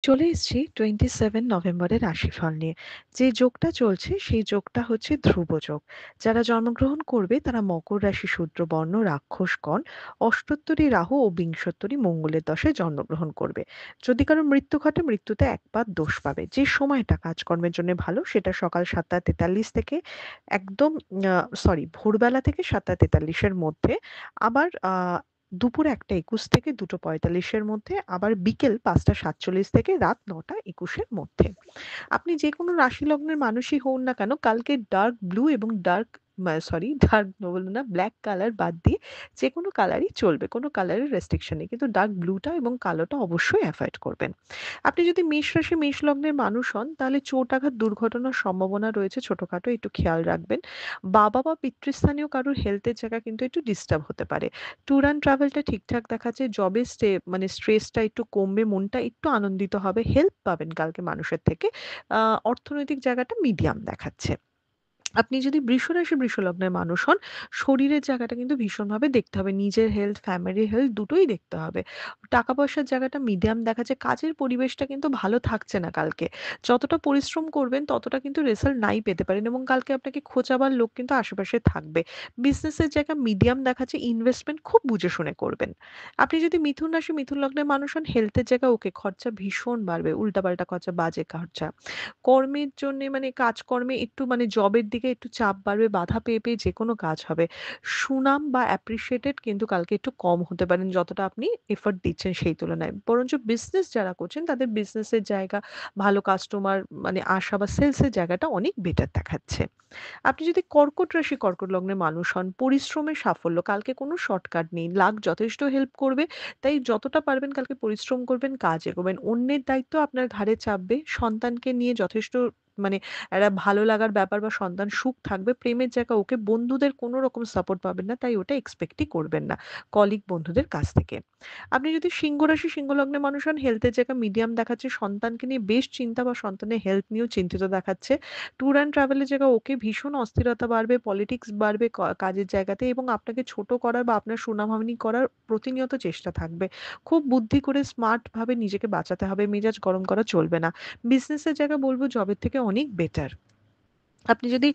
চলে এসেছি 27 নভেম্বরের রাশিফল নিয়ে। যে যোগটা চলছে সেই যোগটা হচ্ছে ধ্রুব যোগ। যারা জন্মগ্রহণ করবে তারা মকর রাশি, শূদ্র বর্ণ, রাক্ষসগণ, অষ্টোত্তরী রাহু ও বিংশোত্তরী মঙ্গলের দশায় জন্মগ্রহণ করবে। যদি কারো মৃত্যু ঘটে, মৃত্যুতে একবার দোষ পাবে। যে সময়টা কাজকর্মের জন্য ভালো সেটা সকাল 7:43 থেকে একদম ভোরবেলা থেকে 7:43-এর মধ্যে। আবার দুপুর 1:21 থেকে 2:45-এর মধ্যে, আবার বিকেল 5:47 থেকে রাত 9:21-এর মধ্যে। আপনি যে কোনো রাশি লগ্নের মানুষই হন না কেন, কালকে ডার্ক ব্লু এবং ডার্ক বলবো না, ব্ল্যাক কালার বাদ দিয়ে যে কোনো কালারই চলবে, কোনো কালারের রেস্ট্রিকশন নেই, কিন্তু ডার্ক ব্লুটা এবং কালোটা অবশ্যই অ্যাভয়েড করবেন। আপনি যদি মেষ রাশি মেষ লগ্নের মানুষ হন তাহলে চোট আঘাত দুর্ঘটনার সম্ভাবনা রয়েছে, ছোটখাটো একটু খেয়াল রাখবেন। বাবা বা পিতৃস্থানীয় কারোর হেলথের জায়গা কিন্তু একটু ডিস্টার্ব হতে পারে। ট্যুর অ্যান্ড ট্রাভেলটা ঠিকঠাক দেখাচ্ছে, জবে স্ট্রেসটা একটু কমবে, মনটা একটু আনন্দিত হবে, হেল্প পাবেন কালকে মানুষের থেকে। অর্থনৈতিক জায়গাটা মিডিয়াম দেখাচ্ছে। আপনি যদি বৃষ রাশি বৃষ লগ্নের মানুষ হন, শরীরের জায়গাটা কিন্তু ভীষণভাবে দেখতে হবে। নিজের হেলথ, ফ্যামিলির হেলথ দুটোই দেখতে হবে। টাকা পয়সার জায়গাটা মিডিয়াম দেখাচ্ছে। কাজের পরিবেশটা কিন্তু ভালো থাকছে না কালকে। যতটা পরিশ্রম করবেন ততটা কিন্তু রেজাল্ট নাই পেতে পারেন, এবং কালকে আপনাকে খোঁচাবার লোক কিন্তু আশেপাশে থাকবে। বিজনেসের জায়গা মিডিয়াম দেখাচ্ছে, ইনভেস্টমেন্ট খুব বুঝে শুনে করবেন। আপনি যদি মিথুন রাশি মিথুন লগ্নের মানুষ হন, হেলথের জায়গা ওকে, খরচা ভীষণ বাড়বে, উল্টাপাল্টা খরচা, বাজে খরচা। কর্মের জন্যে কাজকর্মে একটু জবের দিকে একটু চাপ বাড়বে, বাধা পেয়ে, পেয়ে যেকোনো কাজ হবে। সুনাম বা অ্যাপ্রিশিয়েটেড কিন্তু কালকে একটু কম হতে পারেন, যতটা আপনি এফোর্ট দিচ্ছেন সেই তুলনায়। বরঞ্চ বিজনেস যারা করছেন তাদের বিজনেসের জায়গা, ভালো কাস্টমার আসা বা সেলসের জায়গাটা অনেক বেটার দেখাচ্ছে। আপনি যদি কর্কট রাশি কর্কট লগ্নের মানুষ হন, পরিশ্রমের সাফল্য, কালকে কোনো শর্টকাট নেই। লাক যথেষ্ট হেল্প করবে। তাই যতটা পারবেন কালকে পরিশ্রম করবেন, কাজ এগোবেন। অন্যের দায়িত্ব আপনার ঘাড়ে চাপবে। সন্তানকে নিয়ে যথেষ্ট মানে একটা ভালো লাগার ব্যাপার বা সন্তান সুখ থাকবে। প্রেমের জায়গা ওকে, বন্ধুদের কোনো রকম সাপোর্ট পাবেন না। তাই ওটা এক্সপেক্টই করবেন না কলিগ বন্ধুদের কাছ থেকে। আপনি যদি সিংহ রাশি সিংহ লগ্নের মানুষ হন, হেলথের জায়গা মিডিয়াম দেখাচ্ছে। সন্তানকে নিয়ে বেশ চিন্তা বা সন্তানের হেলথ নিয়েও চিন্তিত দেখাচ্ছে। ট্যুর অ্যান্ড ট্রাভেলের জায়গা ওকে, ভীষণ অস্থিরতা বাড়বে, পলিটিক্স বাড়বে কাজের জায়গাতে, এবং আপনাকে ছোট করার বা আপনার সুনামহানি করার প্রতিনিয়ত চেষ্টা থাকবে। খুব বুদ্ধি করে স্মার্ট ভাবে নিজেকে বাঁচাতে হবে, মেজাজ গরম করা চলবে না। বিজনেসের জায়গা বলব জবের থেকে অনেক বেটার। আপনি যদি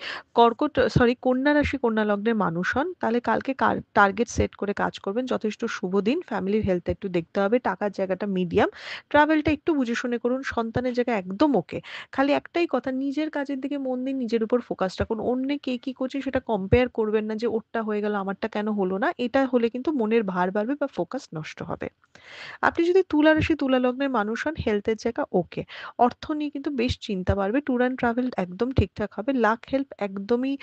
কন্যা রাশি কন্যা লগ্নের মানুষ হন, তাহলে কালকে টার্গেট সেট করে কাজ করবেন। যথেষ্ট শুভ দিন। ফ্যামিলির হেলথ একটু দেখতে হবে। টাকার জায়গাটা মিডিয়াম। ট্রাভেলটা একটু বুঝে শুনে করুন। সন্তানের জায়গা একদম ওকে। খালি একটাই কথা, নিজের কাজের দিকে মন দিন, নিজের উপর ফোকাস রাখুন। অন্য কে কি করছে সেটা কম্পেয়ার করবেন না, যে ওরটা হয়ে গেল আমারটা কেন হলো না। এটা হলে কিন্তু মনের ভার বাড়বে বা ফোকাস নষ্ট হবে। আপনি যদি তুলা রাশি তুলা লগ্নের মানুষ হন, হেলথের জায়গা ওকে। অর্থ নিয়ে কিন্তু বেশ চিন্তা বাড়বে। ট্যুর অ্যান্ড ট্রাভেল একদম ঠিকঠাক হবে। লাক হেল্প একদমই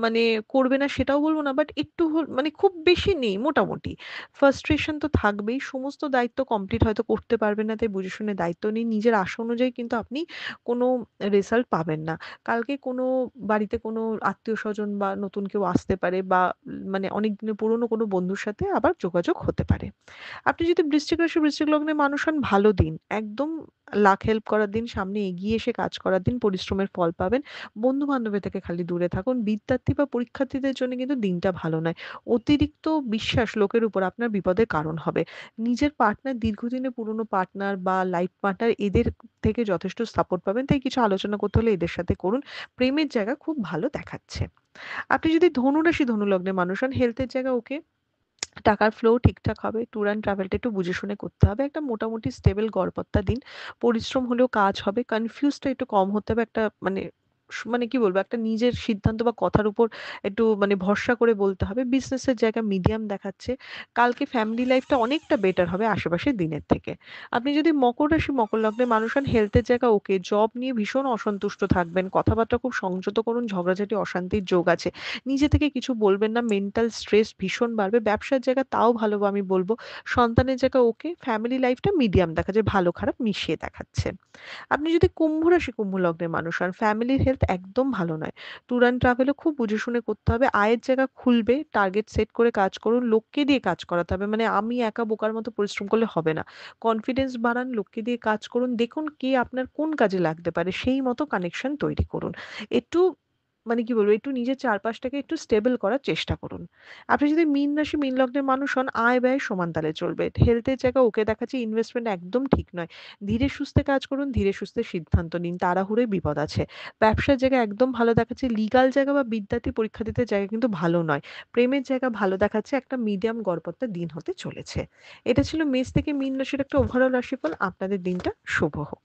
মানে করবে না সেটাও বলব না, বাট একটু খুব বেশি নেই, মোটামুটি। ফ্রাস্ট্রেশন তো থাকবেই। সমস্ত দায়িত্ব কমপ্লিট হয়তো করতে পারবেন না, তাই বুঝে শুনে দায়িত্ব নিন। নিজের আশা অনুযায়ী কিন্তু আপনি কোনো রেজাল্ট পাবেন না। কালকে কোনো বাড়িতে কোনো আত্মীয়-স্বজন বা নতুন কেউ আসতে পারে, বা অনেক দিনের পুরনো কোনো বন্ধুর সাথে আবার যোগাযোগ হতে পারে। আপনি যদি বৃশ্চিক রাশি বৃশ্চিক লগ্নের মানুষ হন, ভালো দিন। একদম লাক হেল্প করার দিন, সামনে এগিয়ে এসে কাজ করার দিন, পরিশ্রমের ফল পাবেন। বন্ধু-বান্ধবের থেকে খালি দূরে থাকুন। বিদ্যার্থী বা পরীক্ষার্থীদের জন্য কিন্তু দিনটা ভালো নয়। অতিরিক্ত বিশ্বাস লোকের উপর আপনার বিপদের কারণ হবে। নিজের পার্টনার, দীর্ঘদিনের পুরনো পার্টনার বা লাইফ পার্টনার, এদের থেকে যথেষ্ট সাপোর্ট পাবেন। তাই কিছু আলোচনা করতে হলে এদের সাথে করুন। প্রেমের জায়গা খুব ভালো দেখাচ্ছে। আপনি যদি ধনু রাশি ধনু লগ্নের মানুষ হন, হেলথের জায়গা ওকে। টাকার ফ্লো ঠিকঠাক হবে। ট্যুর অ্যান্ড ট্রাভেলটা একটু বুঝে শুনে করতে হবে। একটা মোটামুটি স্টেবল গড়পড়তা দিন। পরিশ্রম হলেও কাজ হবে। কনফিউজটা একটু কম হতে হবে। একটা কি বলবো? একটা নিজের সিদ্ধান্ত বা কথার উপর একটু ভরসা করে বলতে হবে। বিজনেসের জায়গা মিডিয়াম দেখাচ্ছে। কালকে ফ্যামিলি লাইফটা অনেকটা বেটার হবে আশেপাশের দিনের থেকে। আপনি যদি মকর রাশি মকর লগ্নের মানুষ হন, হেলথের জায়গা ওকে। জব নিয়ে ভীষণ অসন্তুষ্ট থাকবেন। কথাবার্তা খুব সংযত করুন। ঝগড়াঝাটি, অশান্তির যোগ আছে। নিজে থেকে কিছু বলবেন না, মেন্টাল স্ট্রেস ভীষণ বাড়বে। ব্যবসার জায়গা তাও ভালো আমি বলব। সন্তানের জায়গা ওকে। ফ্যামিলি লাইফটা মিডিয়াম দেখাচ্ছে, ভালো খারাপ মিশিয়ে দেখাচ্ছে। আপনি যদি কুম্ভ রাশি কুম্ভ লগ্নের মানুষ হন, ফ্যামিলির হেলথ একদম ভালো নয়। ট্যুর অ্যান্ড ট্রাভেলও খুব বুঝে শুনে করতে হবে। আয়ের জায়গা খুলবে। টার্গেট সেট করে কাজ করুন। লোককে দিয়ে কাজ করাতে হবে। আমি একা বোকার মতো পরিশ্রম করলে হবে না। কনফিডেন্স বাড়ান, লোককে দিয়ে কাজ করুন। দেখুন কে আপনার কোন কাজে লাগতে পারে, সেই মতো কানেকশন তৈরি করুন। একটু মানে কি বলবো? একটু নিজের চারপাশটাকে একটু স্টেবল করার চেষ্টা করুন। আপনি যদি মীন রাশি, মীন লগ্নের মানুষ হন, আয়-ব্যয় সমান তালে চলবে। হেলথের জায়গায় ওকে দেখাচ্ছি ইনভেস্টমেন্ট একদম ঠিক নয়। ধীরে সুস্থে কাজ করুন, ধীরে সুস্থে সিদ্ধান্ত নিন। তাড়াহুড়োয় বিপদ আছে। ব্যবসার জায়গা একদম ভালো দেখাচ্ছে। লিগ্যাল জায়গা বা বিদ্যার্থী পরীক্ষা দিতে জায়গা কিন্তু ভালো নয়। প্রেমের জায়গা ভালো দেখাচ্ছে। একটা মিডিয়াম গড়পড়তা দিন হতে চলেছে। এটা ছিল মেষ থেকে মীন রাশির একটা ওভারঅল রাশিফল। আপনাদের দিনটা শুভ হোক।